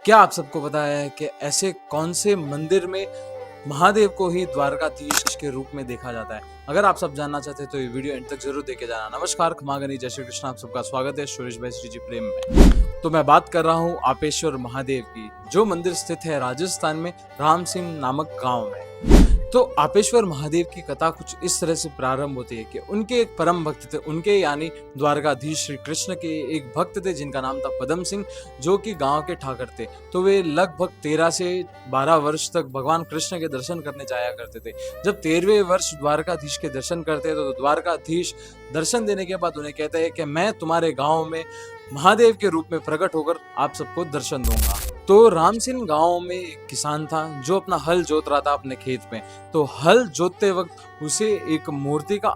क्या आप सबको पता है कि ऐसे कौन से मंदिर में महादेव को ही द्वारकाधीश के रूप में देखा जाता है? अगर आप सब जानना चाहते हैं तो ये वीडियो एंड तक जरूर देखे जाना। नमस्कार, खमागनी, जय श्री कृष्ण, आप सबका स्वागत है सुरेश भाई श्री जी प्रेम में। तो मैं बात कर रहा हूँ आपेश्वर महादेव की, जो मंदिर स्थित है राजस्थान में राम सिंह नामक गांव में। तो आपेश्वर महादेव की कथा कुछ इस तरह से प्रारंभ होती है कि उनके एक परम भक्त थे, उनके यानी द्वारकाधीश श्री कृष्ण के एक भक्त थे जिनका नाम था पदम सिंह, जो कि गांव के ठाकर थे। तो वे लगभग 13 से 12 वर्ष तक भगवान कृष्ण के दर्शन करने जाया करते थे। जब 13वें वर्ष द्वारकाधीश के दर्शन करते तो द्वारकाधीश दर्शन देने के बाद उन्हें कहते हैं कि मैं तुम्हारे गाँव में महादेव के रूप में प्रकट होकर आप सबको दर्शन दूंगा। तो राम सिंह गांव में एक किसान था जो अपना हल जोत रहा था अपने खेत में। तो हल जोतते वक्त उसे एक मूर्ति का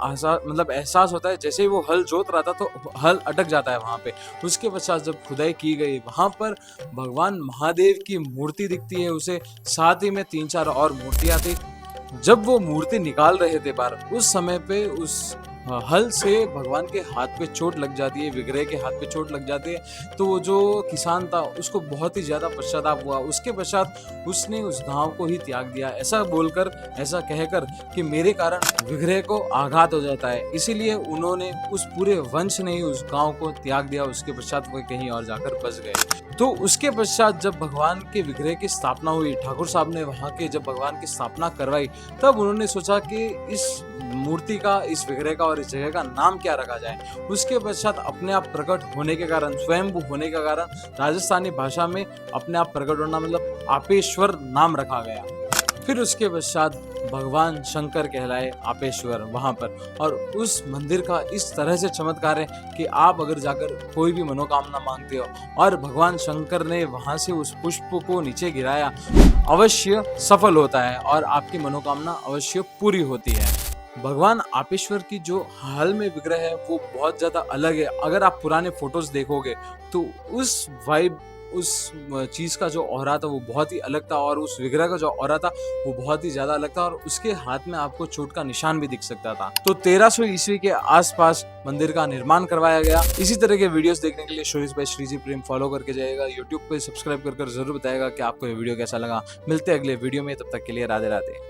एहसास होता है। जैसे ही वो हल जोत रहा था तो हल अटक जाता है वहां पे। उसके पश्चात जब खुदाई की गई, वहां पर भगवान महादेव की मूर्ति दिखती है उसे, साथ ही में 3-4 और मूर्तियां थी। जब वो मूर्ति निकाल रहे थे बाहर, उस समय पे उस हल से भगवान के हाथ पे चोट लग जाती है, विग्रह के हाथ पे चोट लग जाती है। तो वो जो किसान था उसको बहुत ही ज्यादा पश्चाताप हुआ। उसके पश्चात उसने उस गांव को ही त्याग दिया, ऐसा बोलकर, ऐसा कहकर कि मेरे कारण विग्रह को आघात हो जाता है। इसीलिए उन्होंने उस पूरे वंश ने ही उस गांव को त्याग दिया। उसके पश्चात वो कहीं और जाकर बस गए। तो उसके पश्चात जब भगवान के विग्रह की स्थापना हुई, ठाकुर साहब ने वहां के जब भगवान की स्थापना करवाई, तब उन्होंने सोचा कि इस मूर्ति का, इस विग्रह का और इस जगह का नाम क्या रखा जाए। उसके पश्चात अपने आप प्रकट होने के कारण, स्वयंभू होने के कारण, राजस्थानी भाषा में अपने आप प्रकट होना मतलब आपेश्वर नाम रखा गया। फिर उसके पश्चात भगवान शंकर कहलाए आपेश्वर वहां पर। और उस मंदिर का इस तरह से चमत्कार है कि आप अगर जाकर कोई भी मनोकामना मांगते हो और भगवान शंकर ने वहां से उस पुष्प को नीचे गिराया, अवश्य सफल होता है और आपकी मनोकामना अवश्य पूरी होती है। भगवान आपेश्वर की जो हाल में विग्रह है वो बहुत ज्यादा अलग है। अगर आप पुराने फोटोज देखोगे तो उस वाइब, उस चीज का जो ऑरा था वो बहुत ही अलग था, और उस विग्रह का जो ऑरा था वो बहुत ही ज्यादा अलग था, और उसके हाथ में आपको चोट का निशान भी दिख सकता था। तो 1300 ईस्वी के आसपास मंदिर का निर्माण करवाया गया। इसी तरह के वीडियोस देखने के लिए सुरेश भाई श्री जी प्रेम फॉलो करके जाएगा, यूट्यूब पे सब्सक्राइब कर जरूर बताएगा कि आपको ये वीडियो कैसा लगा। मिलते हैं अगले वीडियो में, तब तक के लिए राधे राधे।